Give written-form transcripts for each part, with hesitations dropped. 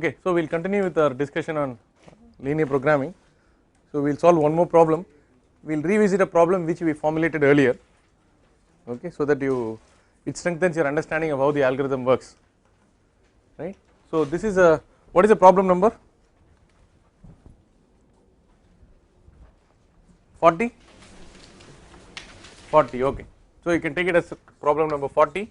Okay, so we will continue with our discussion on linear programming. So we will solve one more problem. We will revisit a problem which we formulated earlier, okay, so that it strengthens your understanding of how the algorithm works, right. So this is a, what is the problem number? 40? 40, okay. So you can take it as problem number 40.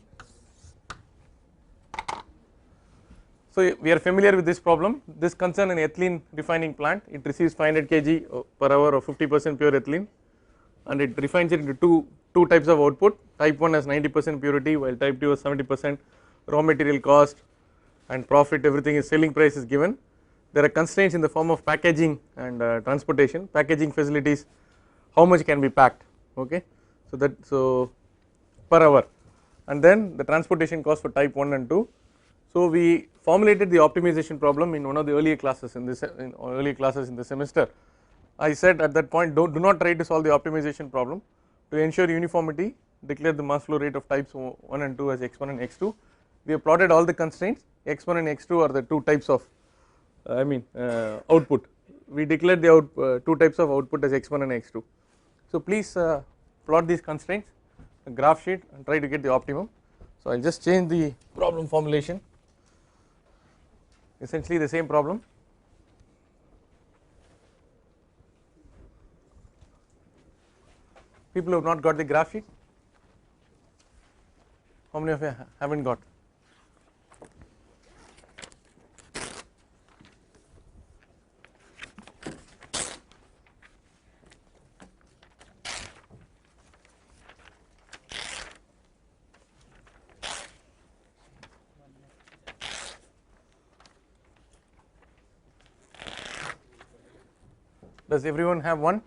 So we are familiar with this problem. This concerns an ethylene refining plant. It receives 500 kg per hour of 50% pure ethylene, and it refines it into two types of output. Type 1 has 90% purity, while type 2 has 70%. Raw material cost and profit, everything is, selling price is given. There are constraints in the form of packaging and transportation. Packaging facilities, how much can be packed, okay. So per hour, and then the transportation cost for type 1 and 2. So we formulated the optimization problem in one of the earlier classes in the semester. I said at that point, do not try to solve the optimization problem. To ensure uniformity, declare the mass flow rate of types 1 and 2 as x1 and x2. We have plotted all the constraints. X1 and x2 are the two types of output. We declared the two types of output as x1 and x2. So please plot these constraints, a graph sheet, and try to get the optimum. So I will just change the problem formulation. Essentially the same problem. People who have not got the graph sheet, how many of you haven't got? Does everyone have one?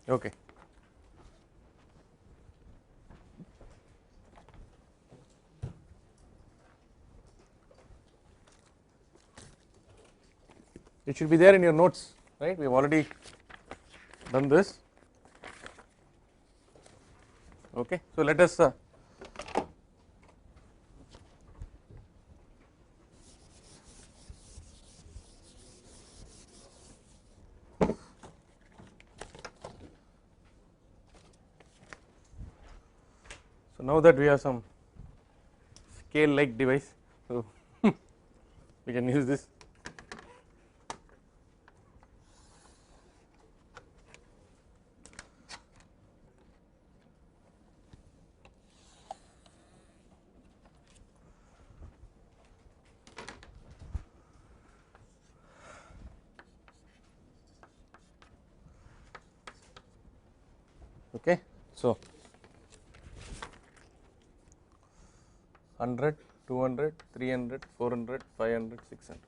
Okay. It should be there in your notes, right? We have already done this. Okay, so let us so now that we have some scale like device, so we can use this. Okay, so 100, 200, 300, 400, 500, 600.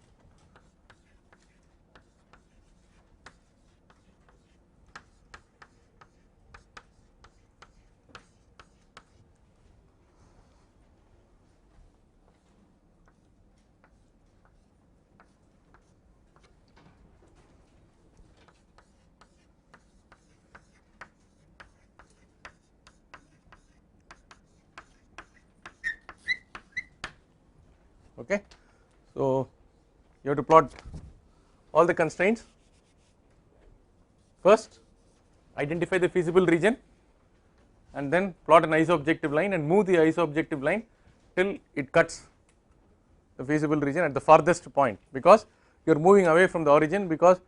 Okay, so you have to plot all the constraints. First, identify the feasible region, and then plot an iso-objective line and move the iso-objective line till it cuts the feasible region at the farthest point, because you are moving away from the origin. Because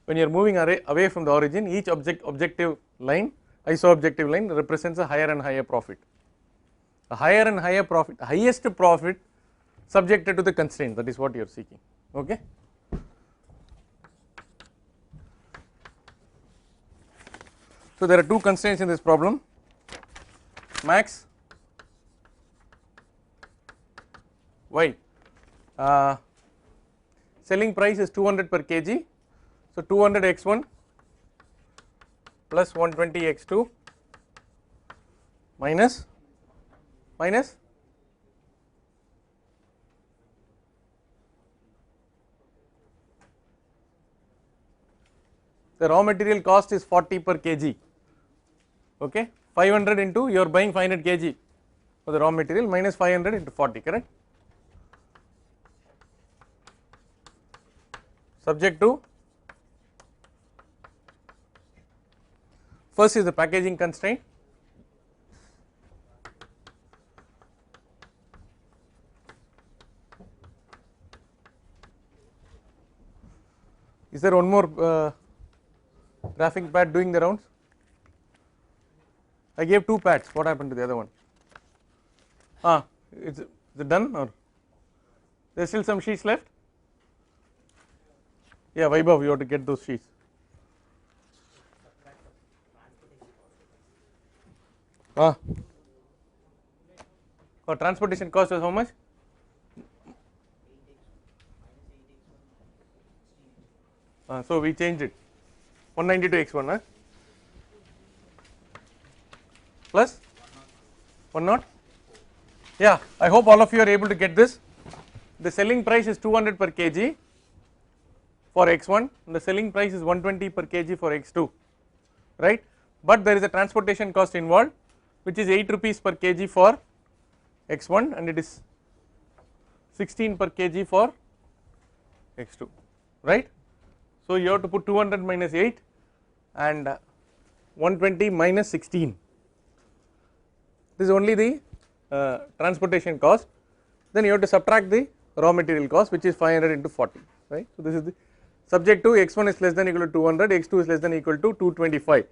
when you are moving away from the origin, each objective line, iso-objective line, represents a higher and higher profit. A higher and higher profit, highest profit subjected to the constraint, that is what you are seeking. Okay. So there are two constraints in this problem. Max, why? Selling price is 200 per kg. So 200 x1 plus 120 x2 minus the raw material cost is 40 per kg. Okay, 500 into, you are buying 500 kg for the raw material, minus 500 into 40, correct? subject to, first is the packaging constraint, is there one more graphing pad doing the rounds? I gave 2 pads, what happened to the other one? Is it done or there is still some sheets left? Yeah, Vaibhav, you have to get those sheets. Transportation cost was how much? So we changed it 192 x1 plus 10. Yeah, I hope all of you are able to get this. The selling price is 200 per kg for x1 and the selling price is 120 per kg for x2, right, but there is a transportation cost involved which is 8 rupees per kg for x1 and it is 16 per kg for x2, right. So you have to put 200 minus 8 and 120 minus 16, this is only the transportation cost, then you have to subtract the raw material cost which is 500 into 40, right. So this is the subject to x1 is less than equal to 200, x2 is less than equal to 225.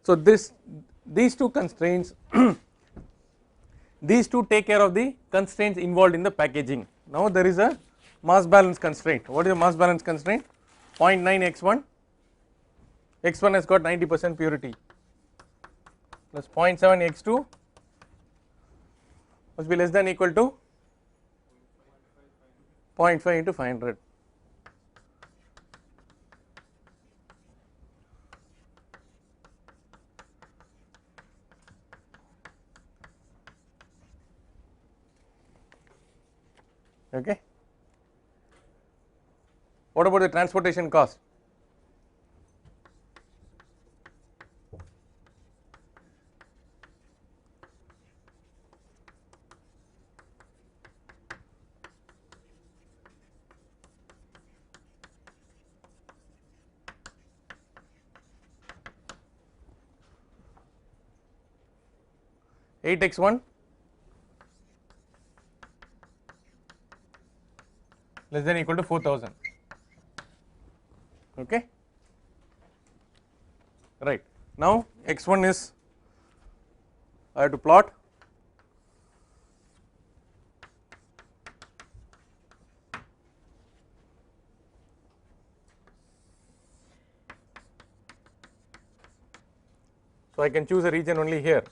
So these two constraints these two take care of the constraints involved in the packaging. Now there is a mass balance constraint. What is the mass balance constraint? 0.9 x1, x1 has got 90% purity plus 0.7 x2 must be less than equal to 0.5 into 500. Okay. What about the transportation cost? Eight x1 less than equal to 4000, okay, right. Now x1 is, I have to plot so I can choose a region only here,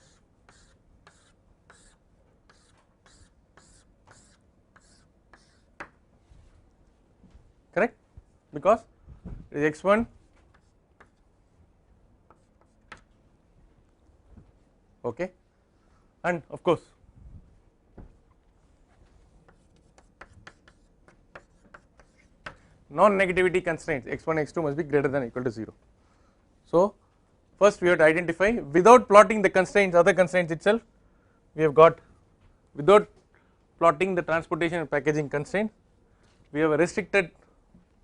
correct, because it is x1 okay and of course non-negativity constraints x1 x2 must be greater than or equal to 0. So first we have to identify without plotting the constraints, other constraints itself we have got, without plotting the transportation and packaging constraint we have a restricted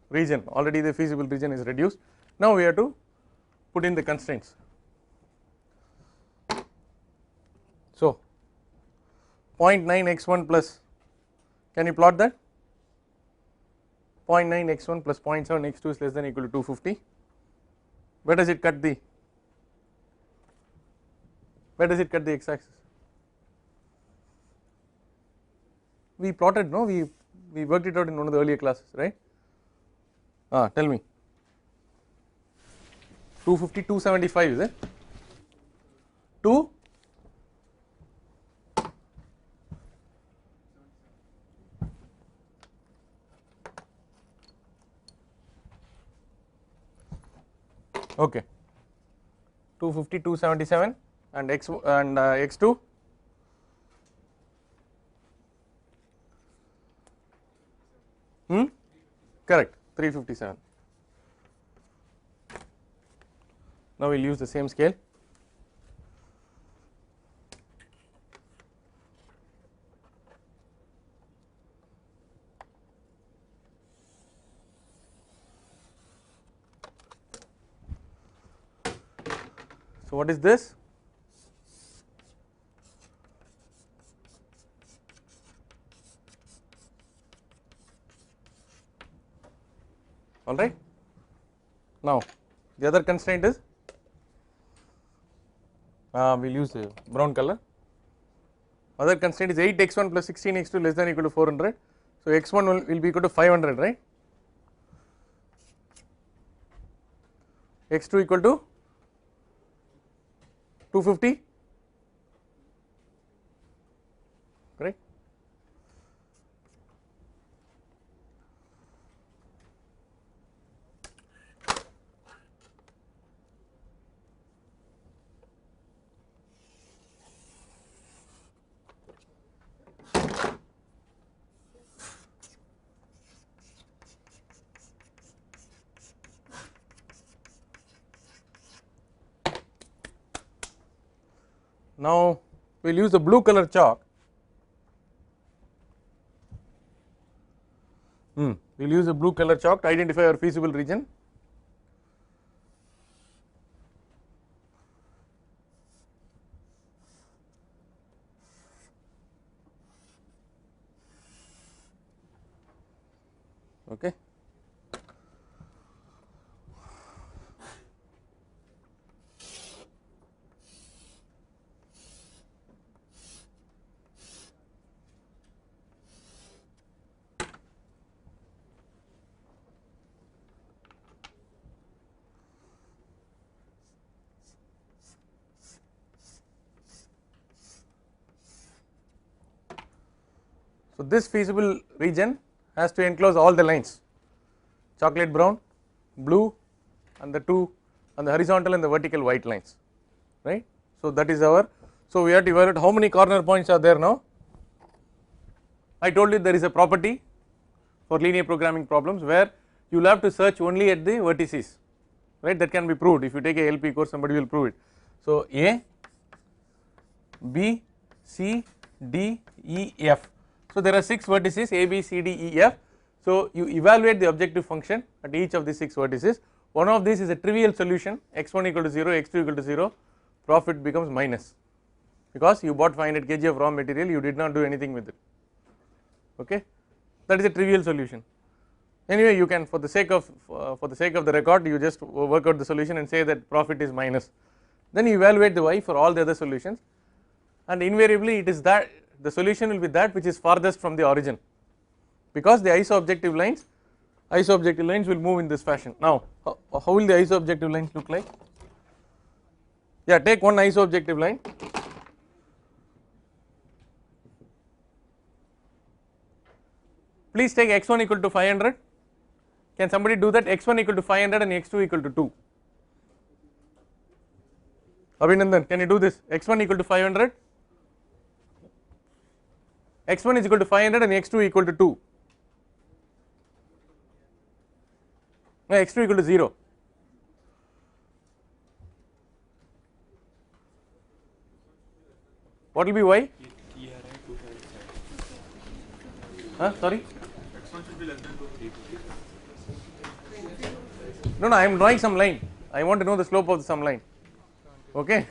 region, already the feasible region is reduced. Now we have to put in the constraints. So 0.9 x1 plus, can you plot that? 0.9 x1 plus 0.7 x2 is less than or equal to 250. Where does it cut the, where does it cut the x axis? We plotted, no, we worked it out in one of the earlier classes, right? Tell me. 250, 275 is it? 2 okay, 250, 277 and x and x2 correct, 357. Now we will use the same scale. So what is this? All right. Now the other constraint is we will use the brown color. Other constraint is 8x1 plus 16x2 less than or equal to 400. So x1 will be equal to 500, right? x2 equal to 250, correct? Now we will use the blue color chalk. We will use the blue color chalk to identify our feasible region. Okay. So this feasible region has to enclose all the lines, chocolate brown, blue, and the two and the horizontal and the vertical white lines, right? So that is our, so we have to evaluate how many corner points are there now. I told you there is a property for linear programming problems where you will have to search only at the vertices, right? That can be proved if you take a LP course, somebody will prove it. So A, B, C, D, E, F. So there are 6 vertices A, B, C, D, E, F. So you evaluate the objective function at each of the 6 vertices. One of these is a trivial solution, x1 equal to 0, x2 equal to 0, profit becomes minus because you bought 500 kg of raw material, you did not do anything with it, okay. That is a trivial solution. Anyway, you can for the sake of the record, you just work out the solution and say that profit is minus. Then you evaluate the y for all the other solutions, and invariably it is that the solution will be that which is farthest from the origin, because the iso-objective lines will move in this fashion. Now how will the iso-objective lines look like? Yeah, take one iso-objective line. Please take x1 equal to 500. Can somebody do that? X1 equal to 500 and x2 equal to 2. Abhinandan, can you do this? X1 equal to 500, x1 is equal to 500 and x2 equal to 2. No, x2 equal to 0. What will be y? Sorry? No, I am drawing some line. I want to know the slope of some line. Okay.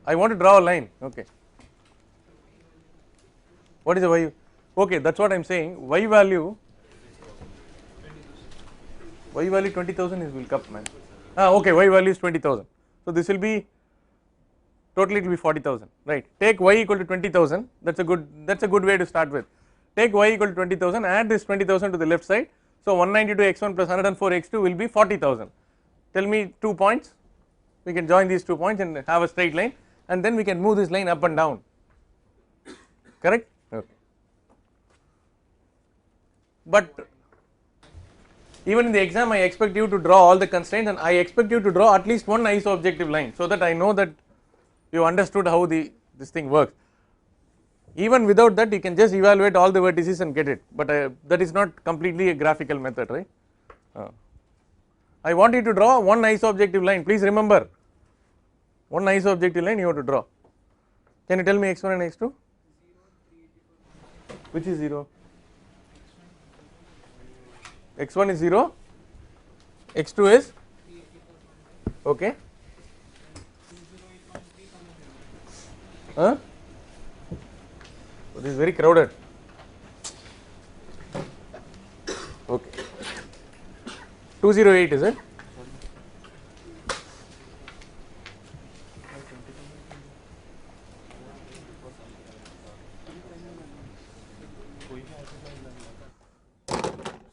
I want to draw a line. Okay. What is the y? Okay, that's what I am saying. Y value 20,000 is will come, man. Okay, y value is 20,000. So this will be totally, it will be 40,000, right? Take y equal to 20,000. That's a good way to start with. Take y equal to 20,000. Add this 20,000 to the left side. So 192 x1 plus 104 x2 will be 40,000. Tell me 2 points. We can join these 2 points and have a straight line, and then we can move this line up and down. Correct? Okay. But even in the exam, I expect you to draw all the constraints, and I expect you to draw at least one iso-objective line, so that I know that you understood how this thing works. Even without that, you can just evaluate all the vertices and get it, but that is not completely a graphical method, right? I want you to draw one iso-objective line. Please remember, one iso-objective line you have to draw. Can you tell me x1 and x2? Which is 0? x1 is 0, x2 is Okay. Huh? So this is very crowded. Okay. 208 is it?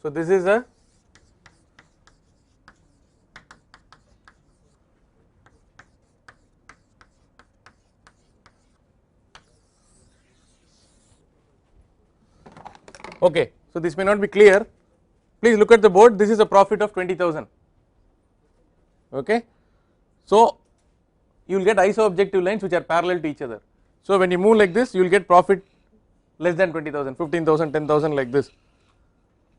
So this is a okay. So this may not be clear. Please look at the board. This is a profit of 20,000. Okay. So you will get iso-objective lines which are parallel to each other. So when you move like this, you will get profit less than 20,000, 15,000, 10,000 like this.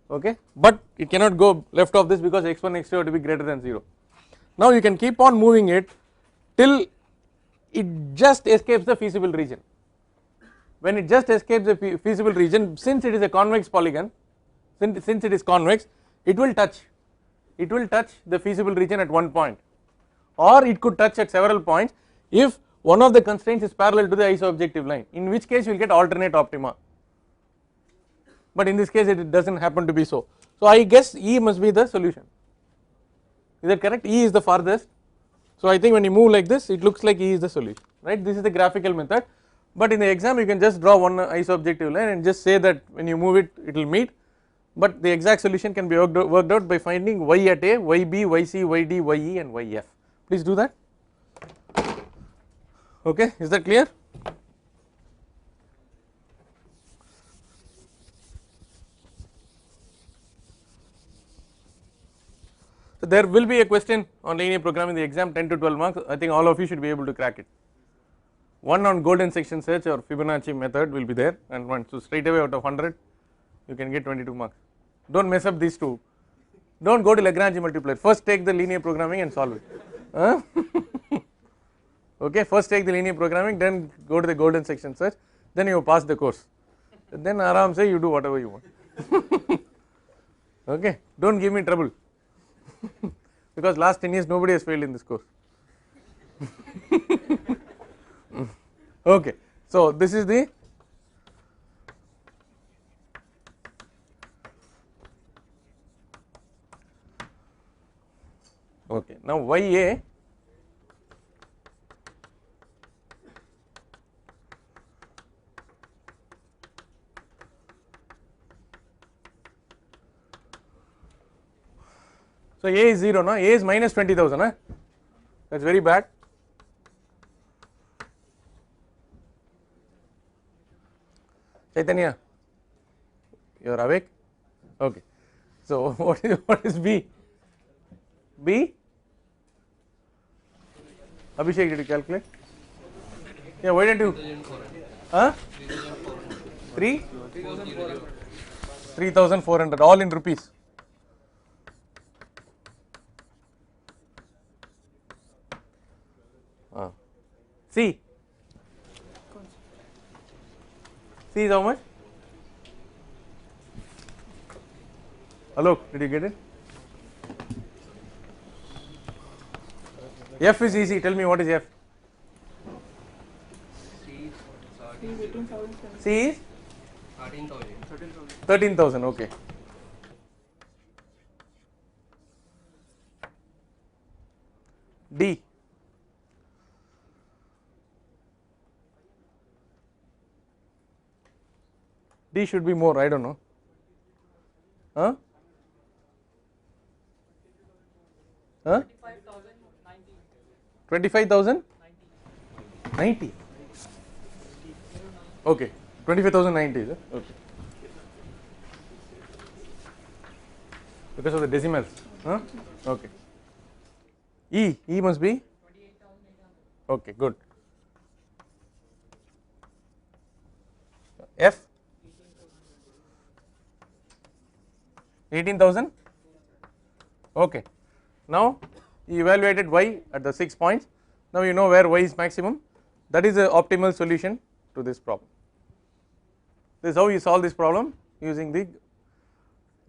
Okay, but it cannot go left of this because x1 x2 have to be greater than 0. Now you can keep on moving it till it just escapes the feasible region. When it just escapes the feasible region, since it is a convex polygon, since it is convex, it will touch the feasible region at one point, or it could touch at several points if one of the constraints is parallel to the iso-objective line, in which case you will get alternate optima. But in this case it does not happen to be so. So I guess E must be the solution, is that correct? E is the farthest. So I think when you move like this, it looks like E is the solution, right? This is the graphical method, but in the exam you can just draw one iso-objective line and just say that when you move it, it will meet, but the exact solution can be worked out by finding y at A, yb, yc, yd, ye and yf. Please do that. Okay, is that clear? So there will be a question on linear programming in the exam, 10 to 12 marks. I think all of you should be able to crack it. One on golden section search or Fibonacci method will be there, and one, so straight away out of 100 you can get 22 marks. Do not mess up these two. Do not go to Lagrange multiplier. First take the linear programming and solve it. Huh? Okay, first take the linear programming, then go to the golden section search, then you pass the course. Then aram say you do whatever you want. Okay, do not give me trouble. Because last 10 years nobody has failed in this course. Okay, so this is the okay. Now YA so A is 0, no? A is minus 20,000, huh? That is very bad. Chaitanya, you are awake? Okay. So what is B? B? Abhishek, did you calculate? Yeah, why didn't you? Huh? 3? 3,400, all in rupees. C. C is how much? Hello, did you get it? F is easy, tell me what is F? C is 13,000, okay. D. D should be more, I do not know. Huh? Huh? 25,000? 90. Okay, 25,090 is it? Okay. Because of the decimals, huh? Okay. E must be? Okay, good. F? 18,000? Okay. Now you evaluated y at the 6 points. Now you know where y is maximum. That is the optimal solution to this problem. This is how you solve this problem using the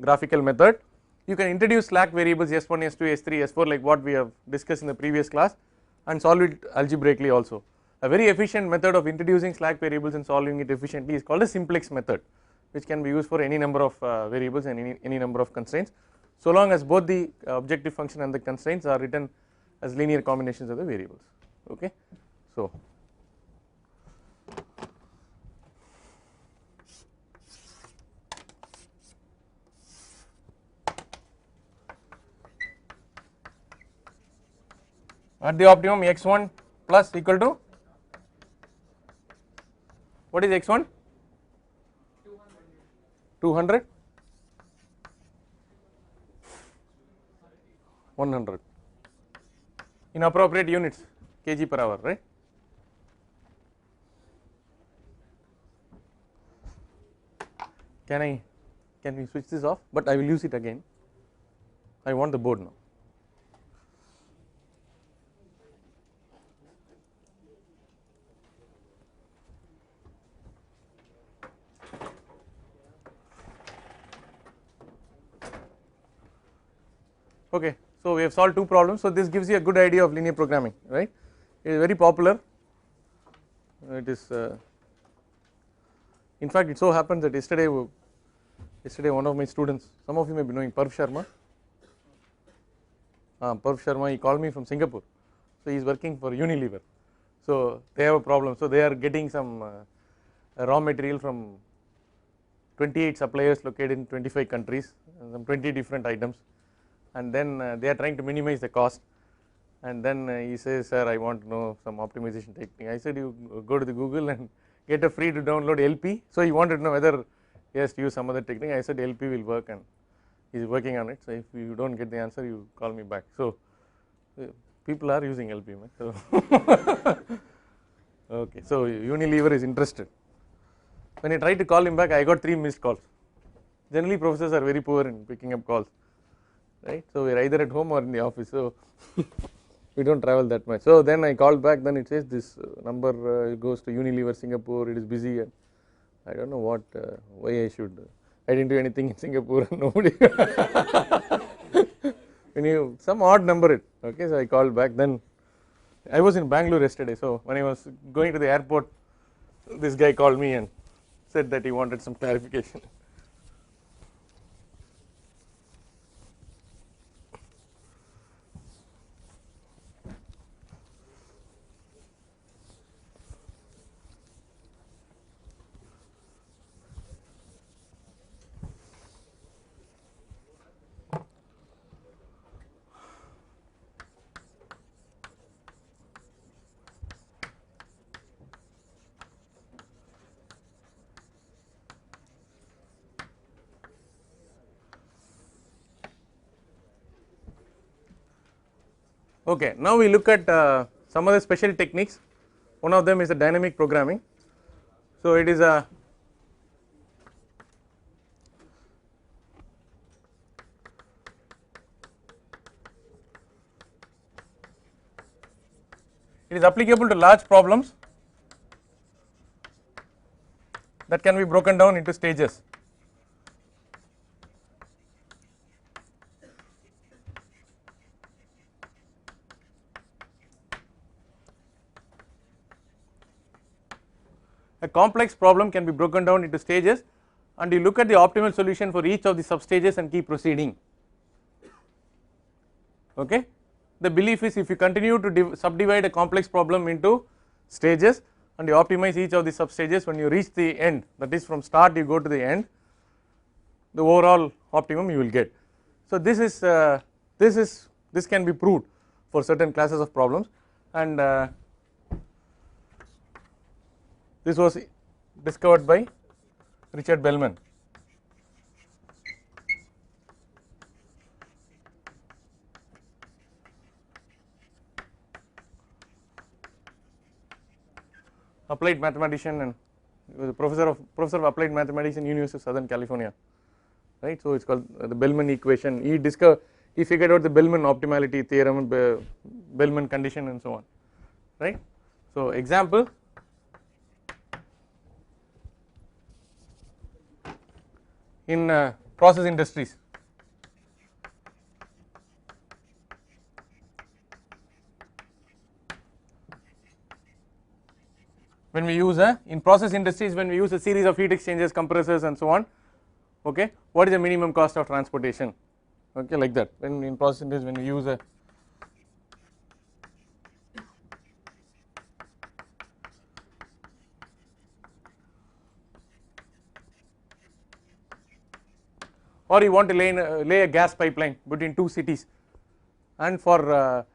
graphical method. you can introduce slack variables S1, S2, S3, S4 like what we have discussed in the previous class and solve it algebraically also. A very efficient method of introducing slack variables and solving it efficiently is called a simplex method, which can be used for any number of variables and any number of constraints, so long as both the objective function and the constraints are written as linear combinations of the variables. Okay. So at the optimum x1 plus equal to, what is x1? 200, 100 in appropriate units kg per hour, right? Can we switch this off? But I will use it again. I want the board now. Okay, so we have solved two problems. So this gives you a good idea of linear programming, right? It is very popular. It is, in fact, it so happens that yesterday one of my students, some of you may be knowing Parv Sharma. Parv Sharma, he called me from Singapore. So he is working for Unilever. So they have a problem. So they are getting some raw material from 28 suppliers located in 25 countries, some 20 different items. And then they are trying to minimize the cost, and then he says, sir, I want to know some optimization technique. I said, you go to the Google and get a free to download LP. So he wanted to know whether he has to use some other technique. I said LP will work, and he is working on it. So if you don't get the answer, you call me back. So people are using LP, man. So okay, so Unilever is interested. When I tried to call him back, I got 3 missed calls. Generally professors are very poor in picking up calls, right? So we are either at home or in the office, so we don't travel that much. So then I called back, then it says this number goes to Unilever Singapore, it is busy, and I don't know what, why I should, I didn't do anything in Singapore, nobody, when you, some odd number it, okay, so I called back. Then I was in Bangalore yesterday, so when I was going to the airport, this guy called me and said that he wanted some clarification. Okay, now we look at some other special techniques. One of them is the dynamic programming. So it is a applicable to large problems that can be broken down into stages. A complex problem can be broken down into stages, and you look at the optimal solution for each of the substages and keep proceeding. Okay, the belief is if you continue to subdivide a complex problem into stages and you optimize each of the substages, when you reach the end, that is from start you go to the end, the overall optimum you will get. So this can be proved for certain classes of problems, and this was discovered by Richard Bellman. Applied mathematician, and he was a professor of applied mathematics in University of Southern California, right? So it's called the Bellman equation. He figured out the Bellman optimality theorem, Bellman condition, and so on, right? So example, in process industries, when we use in process industries, when we use a series of heat exchangers, compressors and so on, okay, what is the minimum cost of transportation, okay, like that. When in process industries, when we use a or you want to lay a gas pipeline between two cities, and for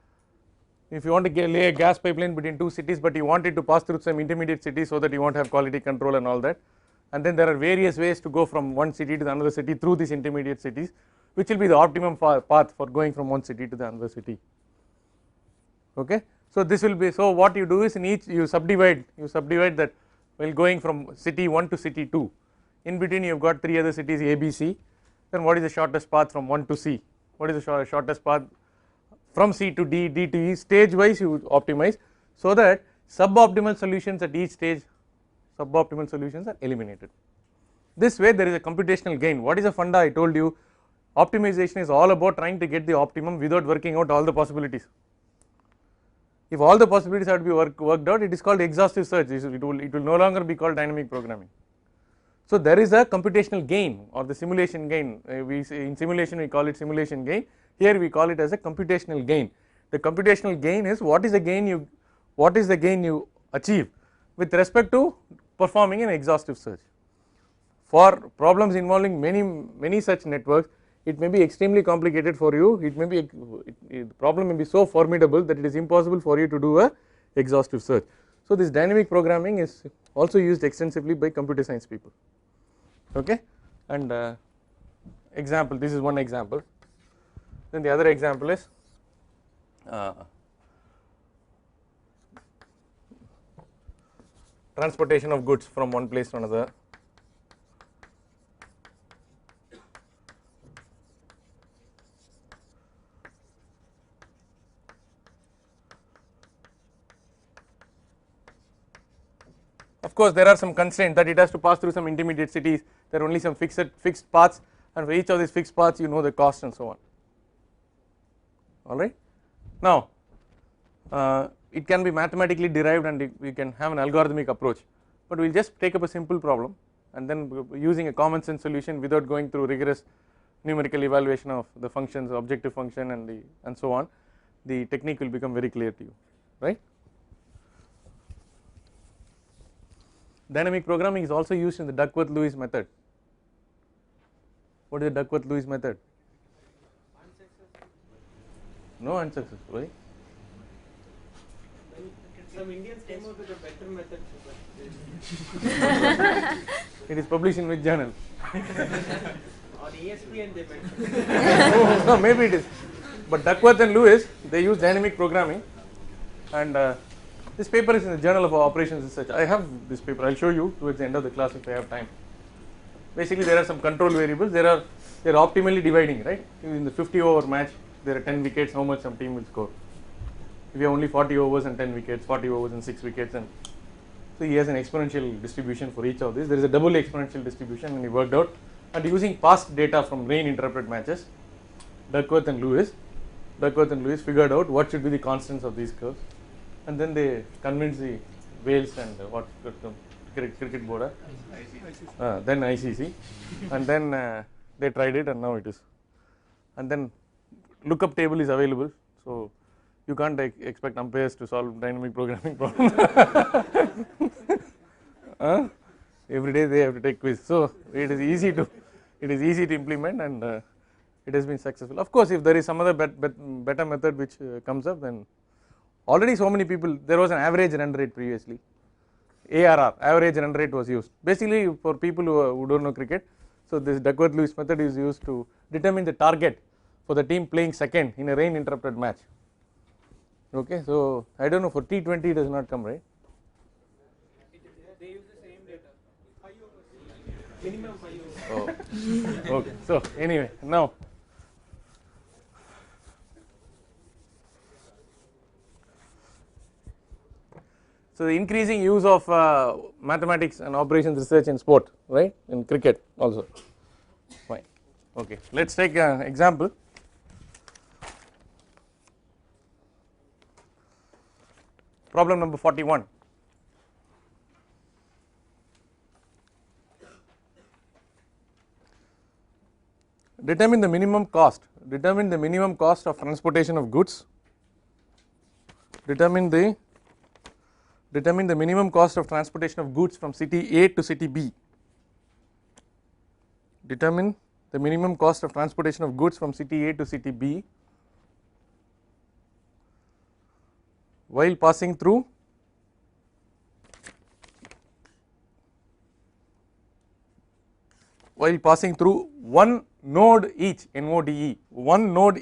if you want to lay a gas pipeline between two cities, but you want it to pass through some intermediate city so that you won't have quality control and all that, and then there are various ways to go from one city to the another city through these intermediate cities, which will be the optimum path for going from one city to the another city, okay. So this will be, so what you do is in each you subdivide that while going from city 1 to city 2, in between you have got 3 other cities A, B, C, then what is the shortest path from 1 to C, what is the shortest path from C to D, D to E, stage wise you optimize, so that suboptimal solutions at each stage, suboptimal solutions are eliminated. This way there is a computational gain. What is the funda? I told you optimization is all about trying to get the optimum without working out all the possibilities. If all the possibilities have to be worked out, it is called exhaustive search, it will no longer be called dynamic programming. So there is a computational gain or the simulation gain, we say in simulation we call it simulation gain, here we call it as a computational gain. The computational gain is what is the gain you achieve with respect to performing an exhaustive search. For problems involving many such networks, it may be extremely complicated for you, it may be the problem may be so formidable that it is impossible for you to do a exhaustive search. So this dynamic programming is also used extensively by computer science people, okay. And example, this is one example. Then the other example is transportation of goods from one place to another. Of course, there are some constraints that it has to pass through some intermediate cities, there are only some fixed paths, and for each of these fixed paths you know the cost and so on, alright. Now it can be mathematically derived and we can have an algorithmic approach, but we will just take up a simple problem and then using a common sense solution without going through rigorous numerical evaluation of the functions, objective function and so on, the technique will become very clear to you, right. Dynamic programming is also used in the Duckworth-Lewis method. What is the Duckworth-Lewis method? No unsuccessful, right? Some Indians came up with a better method. It is published in which journal? On ESPN they mentioned. Oh, no, maybe it is. But Duckworth and Lewis, they use dynamic programming, and this paper is in the Journal of Operations Research. I have this paper, I will show you towards the end of the class if I have time. Basically there are some control variables, they are optimally dividing, right. In the 50 over match there are 10 wickets, how much some team will score. If you have only 40 overs and 10 wickets, 40 overs and 6 wickets, and so he has an exponential distribution for each of these. There is a double exponential distribution and he worked out, and using past data from rain interrupted matches, Duckworth and Lewis figured out what should be the constants of these curves, and then they convinced the Wales and what cricket board, then ICC, and then they tried it and now it is, and then lookup table is available, so you can't expect umpires to solve dynamic programming problem. Every day they have to take quiz, so it is easy to implement, and it has been successful. Of course, if there is some other better method which comes up, then already so many people, there was an average run rate previously, ARR, average run rate was used basically for people who don't know cricket. So this Duckworth-Lewis method is used to determine the target for the team playing second in a rain interrupted match. Okay, so I don't know, for T20 it does not come, right? They use the same data. 5 overs. Minimum 5 overs. Oh, okay. So anyway, now so the increasing use of mathematics and operations research in sport, right, in cricket also. Fine. Okay, let's take an example. Problem number 41. determine the minimum cost, determine the minimum cost of transportation of goods, determine the minimum cost of transportation of goods from city A to city B, determine the minimum cost of transportation of goods from city A to city B while passing through one node each, NODE, one node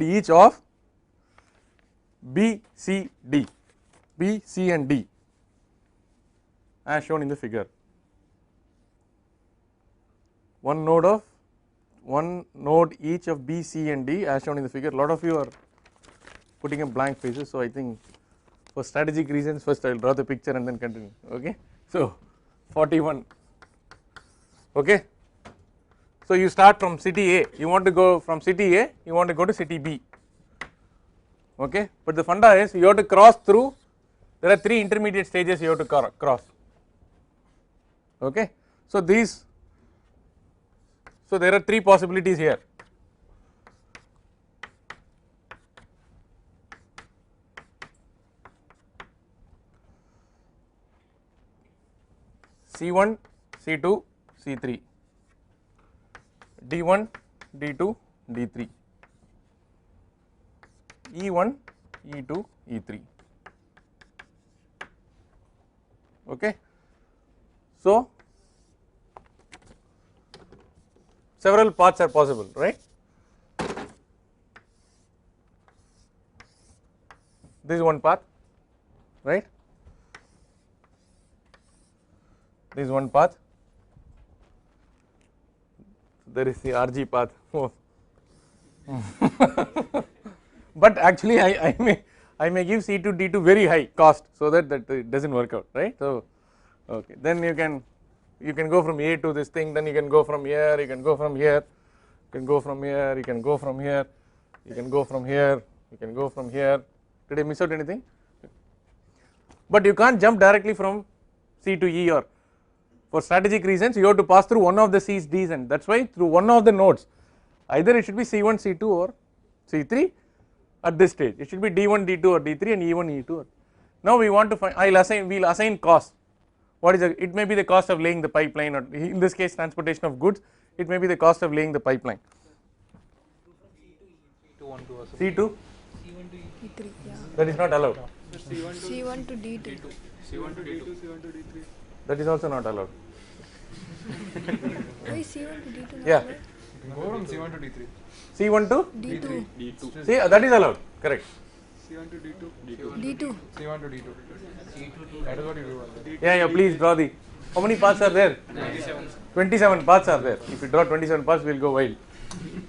each of B, C, D, B, C and D as shown in the figure. One node each of B, C and D as shown in the figure. A lot of you are putting up blank faces, so I think for strategic reasons first I will draw the picture and then continue. Okay. So 41. Okay. So you start from city A, you want to go from city A, you want to go to city B. Okay. But the funda is you have to cross through, there are 3 intermediate stages you have to cross. Okay. So there are 3 possibilities here. C1, C2, C3, D1, D2, D3, E1, E2, E3. Okay. So several paths are possible, right? This is one path, right? This is one path. There is the RG path. Oh. But actually I may give C2 D2 very high cost so that it does not work out, right. So okay, then you can go from A to this thing, then you can go from here, you can go from here, you can go from here, you can go from here, you can go from here, you can go from here. Did I miss out anything? But you can't jump directly from C to E, or for strategic reasons you have to pass through one of the C's, D's, and that is why through one of the nodes, either it should be C1, C2 or C3 at this stage, it should be D1, D2 or D3 and E1, E2. Now we want to find, we will assign cost. What is it may be the cost of laying the pipeline, or in this case transportation of goods, it may be the cost of laying the pipeline. C2? D3, yeah. That is not allowed. C1 to D2. C1 to D2, C1 to D3. That is also not allowed. Why is C1 to D2 not Yeah. allowed? Go from C1 to D3. C1 to D2. see, that is allowed, correct. C1 to D2. D2. C1 to D2. That is what you do. Yeah, please draw the, how many paths are there? 27 paths are there. If you draw 27 paths, we will go wild.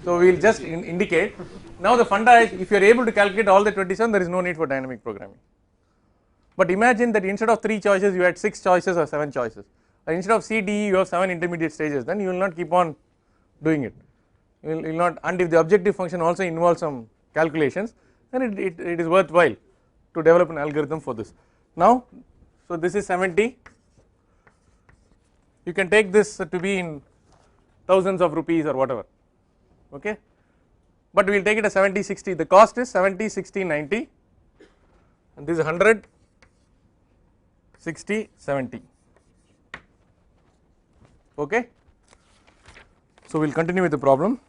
So we will just indicate. Now the funda is, if you are able to calculate all the 27, there is no need for dynamic programming. But imagine that instead of 3 choices, you had 6 choices or 7 choices. Instead of C, D, E, you have 7 intermediate stages, then you will not keep on doing it. You will not, and if the objective function also involves some calculations, then it is worthwhile to develop an algorithm for this. Now, so this is 70, you can take this to be in thousands of rupees or whatever, okay. But we will take it as 70, 60, the cost is 70, 60, 90, and this is 100, 60, 70, okay. So we will continue with the problem.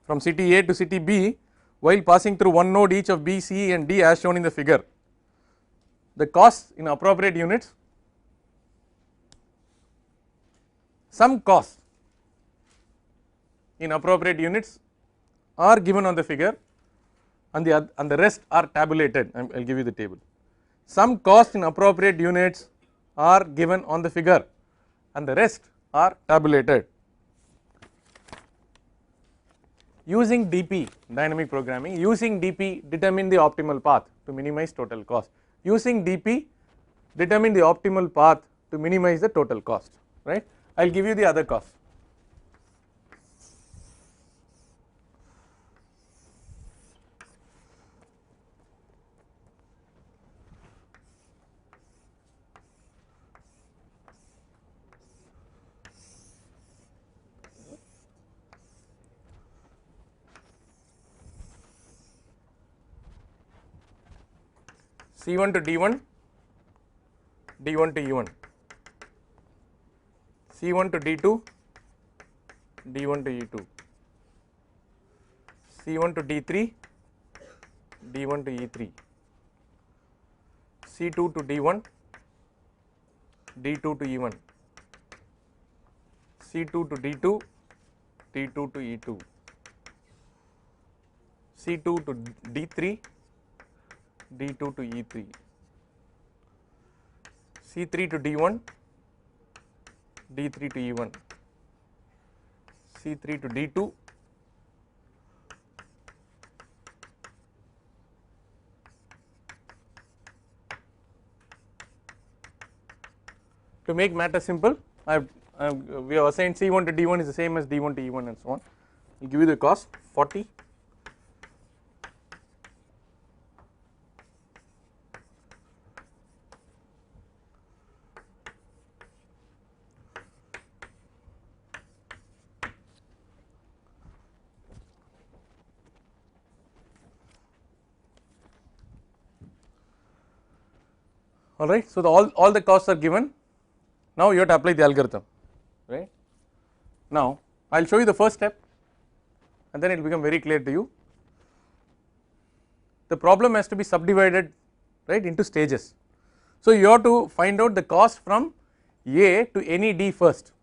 From city A to city B, while passing through one node each of B, C and D as shown in the figure, the costs in appropriate units, some costs in appropriate units are given on the figure, and the rest are tabulated. I will give you the table. Some costs in appropriate units are given on the figure and the rest are tabulated. Using DP, dynamic programming, using DP determine the optimal path to minimize total cost. Using DP determine the optimal path to minimize the total cost, right. I will give you the other costs. C1 to D1, D1 to E1, C1 to D2, D1 to E2, C1 to D3, D1 to E3, C2 to D1, D2 to E1, C2 to D2, D2 to E2, C2 to D3, D2 to E3, C3 to D1, D3 to E1, C3 to D2, to make matter simple, we have assigned C1 to D1 is the same as D1 to E1 and so on. I will give you the cost 40. Alright, so all the costs are given. Now you have to apply the algorithm, right. Now I will show you the first step and then it will become very clear to you. The problem has to be subdivided, right, into stages. So you have to find out the cost from A to any D first,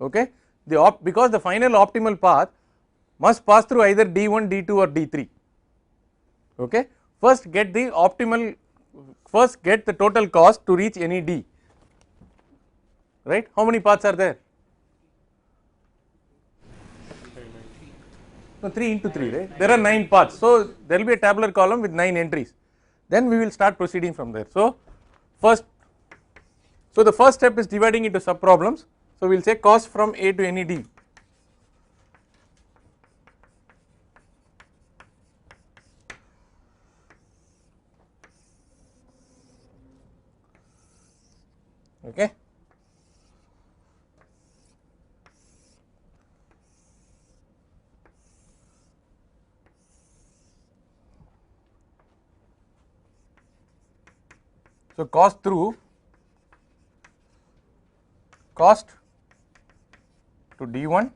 okay. Because the final optimal path must pass through either D1, D2 or D3, okay. First get the total cost to reach any D, right. How many paths are there? No, 3 into 3, right. There are 9 paths. So there will be a tabular column with 9 entries. Then we will start proceeding from there. So the first step is dividing into sub problems. So we will say cost from A to any D. Okay. So cost to D1,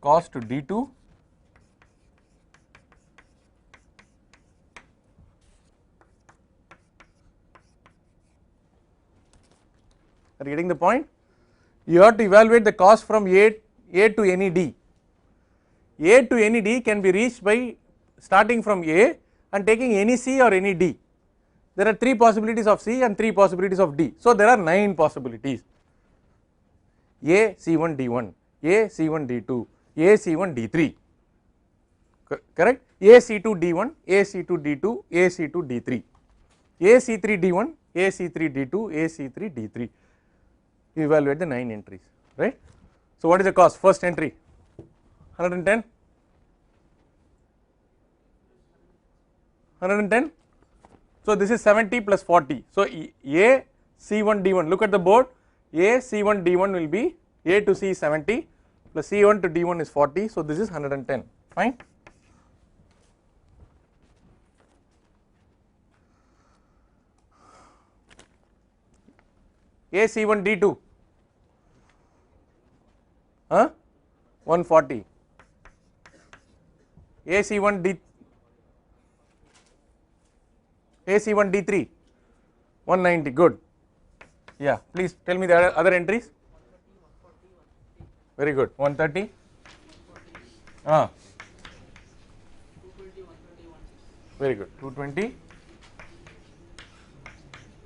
cost to D2, are you getting the point? You have to evaluate the cost from A to any D. A to any D can be reached by starting from A and taking any C or any D. There are 3 possibilities of C and 3 possibilities of D. So there are 9 possibilities: A C1 D1, A C1 D2, A C1 D3, correct, A C2 D1, A C2 D2, A C2 D3, A C3 D1, A C3 D2, A C3 D3. You evaluate the 9 entries, right. So what is the cost? First entry 110, 110. So this is 70 plus 40. So A C1 D1, look at the board, A C1 D1 will be A to C 70 plus C1 to D1 is 40. So this is 110, fine. A C1 D2, 140, A C1 D3, 190, good. Yeah, please tell me the other entries. Very good, 130, very good, 220.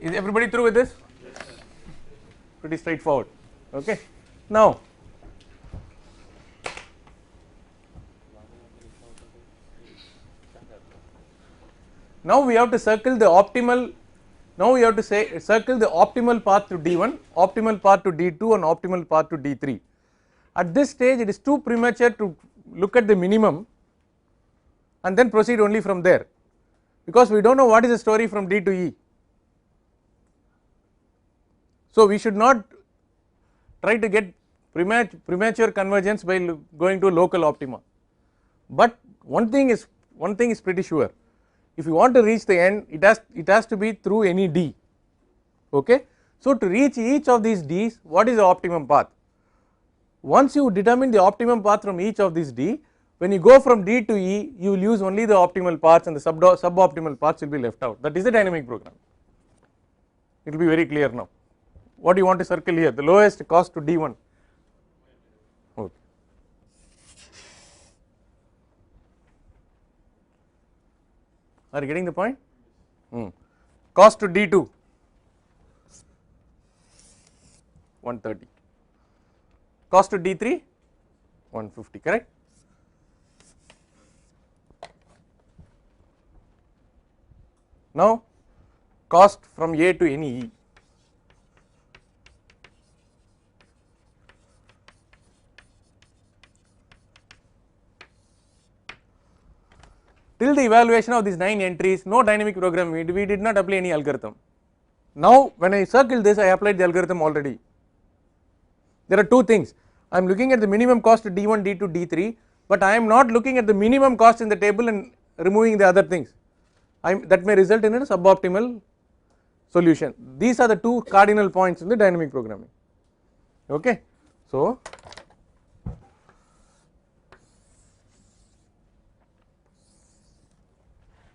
Is everybody through with this? Pretty straightforward, okay. Now we have to circle the optimal, circle the optimal path to D1, optimal path to D2 and optimal path to D3. At this stage it is too premature to look at the minimum and then proceed only from there, because we do not know what is the story from D to E. So we should not try to get premature convergence by going to local optima, but one thing is one thing is pretty sure, if you want to reach the end it has to be through any D, okay. So to reach each of these D's, what is the optimum path? Once you determine the optimum path from each of these D, when you go from D to E, you will use only the optimal paths and the suboptimal paths will be left out. That is the dynamic programming. It will be very clear now. What do you want to circle here? The lowest cost to D1. Okay. Are you getting the point? Cost to D2, 130. Cost to D3, 150, correct? Now cost from A to any E. Till the evaluation of these 9 entries, no dynamic programming, we did not apply any algorithm. Now when I circle this, I applied the algorithm already. There are two things, I am looking at the minimum cost to D1, D2, D3, but I am not looking at the minimum cost in the table and removing the other things. That may result in a suboptimal solution. These are the two cardinal points in the dynamic programming, okay. So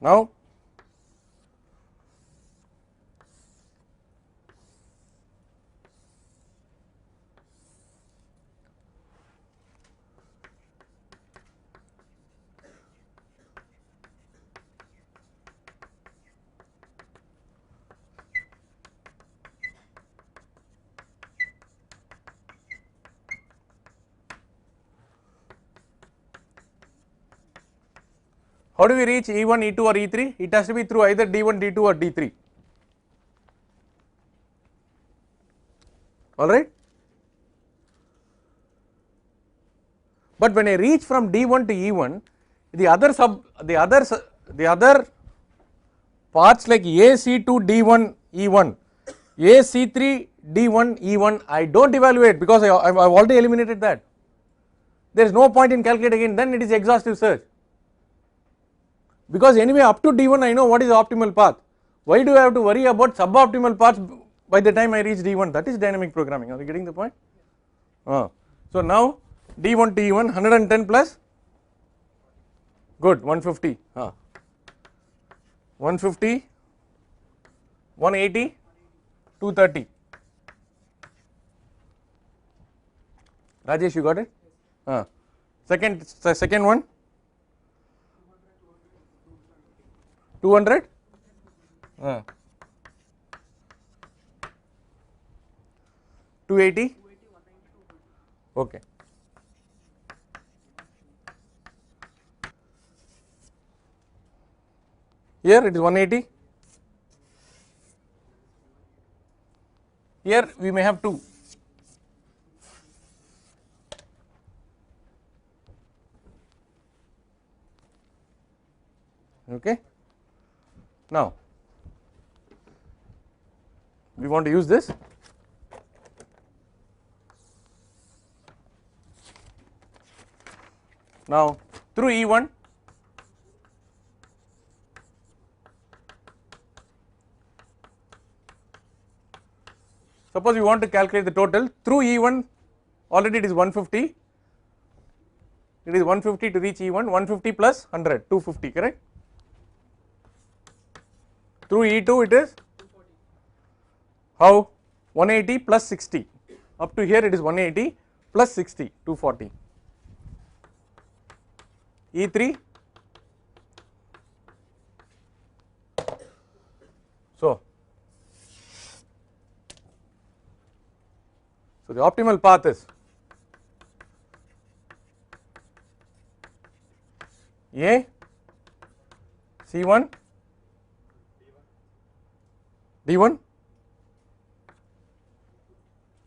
now how do we reach E1, E2 or E3? It has to be through either D1, D2 or D3, alright. But when I reach from D1 to E1, the other paths like AC2 D1 E1, AC3 D1 E1, I do not evaluate because I have already eliminated that. There is no point in calculating again, then it is exhaustive search. Because anyway up to D1 I know what is the optimal path. Why do I have to worry about suboptimal paths by the time I reach D1? That is dynamic programming. Are you getting the point? So now D1 to E1, 110 plus, good, 150, 150, 180, 230. Rajesh, you got it? Second one, 200, 280, okay. Here it is 180, here we may have 2. Okay. Now we want to use this. Now through E1, suppose you want to calculate the total through E1, already it is 150, it is 150 to reach E1, 150 plus 100, 250, correct. Through E2 it is how, 180 plus 60, up to here it is 180 plus 60, 240. E3, so the optimal path is A, C1, D1,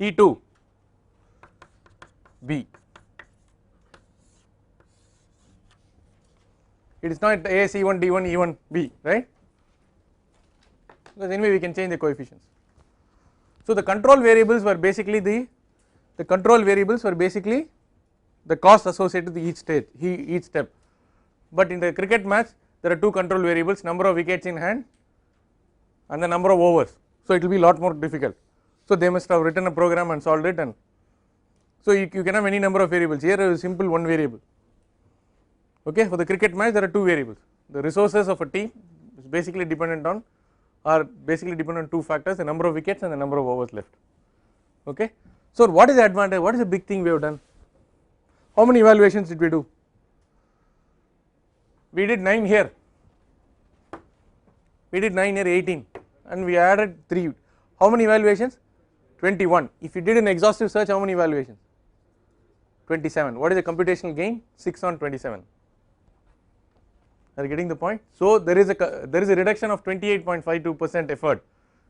E2, B. It is not A, C1, D1, E1, B, right? Because anyway we can change the coefficients. So the control variables were basically the cost associated with each stage, each step. but in the cricket match there are two control variables, number of wickets in hand and the number of overs, so it will be lot more difficult. So they must have written a program and solved it, and so you can have any number of variables. Here is simple one variable. Okay, for the cricket match there are two variables. The resources of a team is basically dependent on two factors, the number of wickets and the number of overs left. Okay, so what is the advantage? What is the big thing we have done? How many evaluations did we do? We did 9 here, we did 9 here, 18, and we added 3. How many evaluations? 21. If you did an exhaustive search, how many evaluations? 27. What is the computational gain? 6 on 27. Are you getting the point? So there is a reduction of 28.52% effort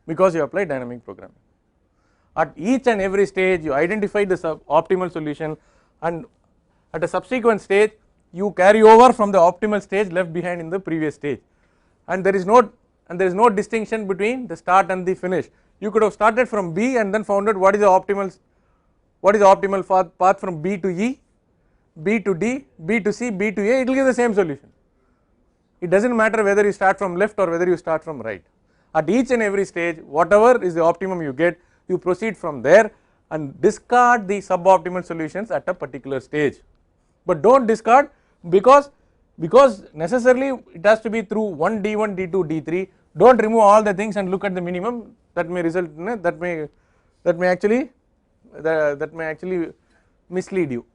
because you apply dynamic programming. At each and every stage you identify the optimal solution, and at a subsequent stage you carry over from the optimal stage left behind in the previous stage, and there is no distinction between the start and the finish. You could have started from B and then found out what is the optimal path from B to E, B to D, B to C, B to A. It will give the same solution. It does not matter whether you start from left or whether you start from right. At each and every stage, whatever is the optimum you get, you proceed from there and discard the suboptimal solutions at a particular stage. But do not discard because necessarily it has to be through 1 D1, D2, D3. Do not remove all the things and look at the minimum. That may result in a, that may actually mislead you.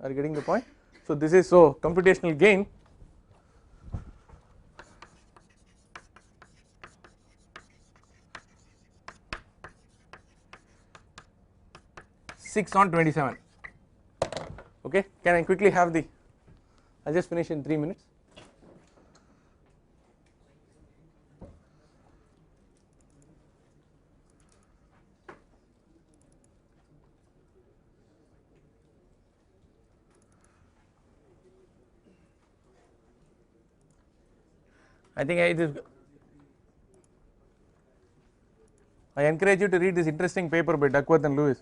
Are you getting the point? So this is computational gain. Six on 27. Okay, can I quickly have the? I'll just finish in 3 minutes. I think I encourage you to read this interesting paper by Duckworth and Lewis.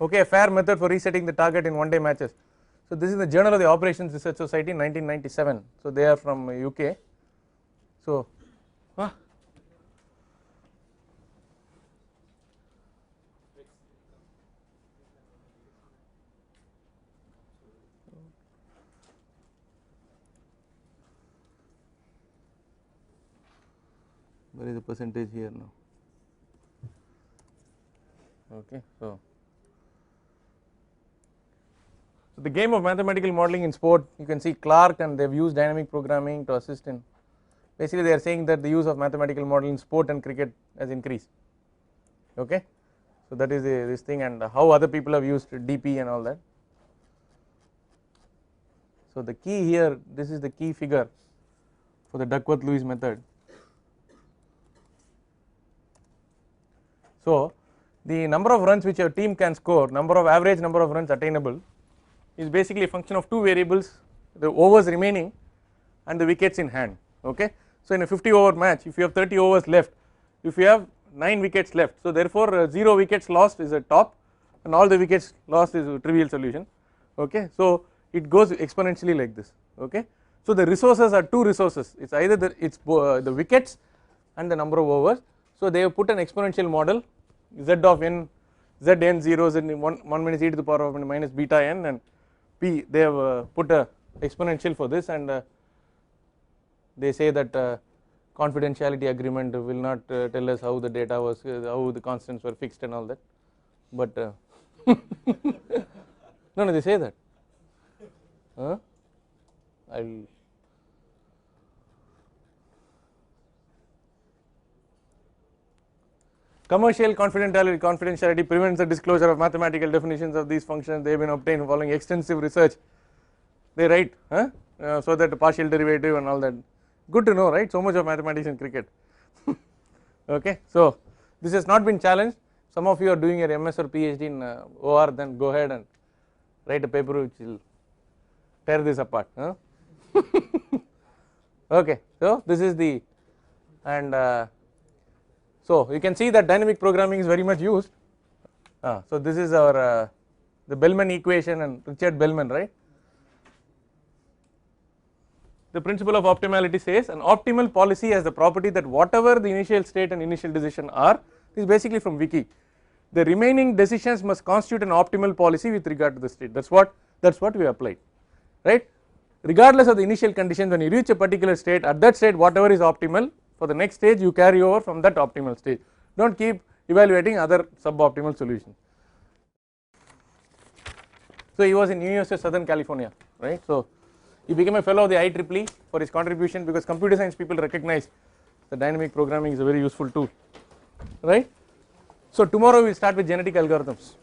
Okay, a fair method for resetting the target in one-day matches. So this is the Journal of the Operations Research Society, 1997. So they are from UK. So, where is the percentage here now? Okay, so the game of mathematical modeling in sport, you can see Clark, and they have used dynamic programming to assist in. Basically, they are saying that the use of mathematical model in sport and cricket has increased. Okay, so that is this thing, and how other people have used DP and all that. So the key here, this is the key figure for the Duckworth-Lewis method. So the number of runs which your team can score, average number of runs attainable, is basically a function of two variables, the overs remaining and the wickets in hand. Okay, so in a 50 over match, if you have 30 overs left, if you have 9 wickets left, so therefore 0 wickets lost is a top and all the wickets lost is a trivial solution. Okay, so it goes exponentially like this. Okay, so the resources are two resources, it's either the wickets and the number of overs. So they have put an exponential model z of n, zn 0 z 1 minus e to the power of minus beta n, and p, they have put a exponential for this, and they say that confidentiality agreement will not tell us how the data was, how the constants were fixed and all that, but no, they say that. I'll commercial confidentiality prevents the disclosure of mathematical definitions of these functions. They have been obtained following extensive research. They write, so that the partial derivative and all that. Good to know, right? So much of mathematics in cricket. Okay, so this has not been challenged. Some of you are doing your MS or PhD in OR, then go ahead and write a paper which will tear this apart. Okay, so this is the, and so you can see that dynamic programming is very much used. So this is our the Bellman equation and Richard Bellman, right. The principle of optimality says an optimal policy has the property that whatever the initial state and initial decision are, this is basically from wiki, the remaining decisions must constitute an optimal policy with regard to the state. That's what we applied, right. Regardless of the initial conditions, when you reach a particular state, at that state whatever is optimal, for the next stage you carry over from that optimal stage, do not keep evaluating other suboptimal solutions. So he was in University of Southern California, right. So he became a fellow of the IEEE for his contribution, because computer science people recognize the dynamic programming is a very useful tool, right. So tomorrow we will start with genetic algorithms.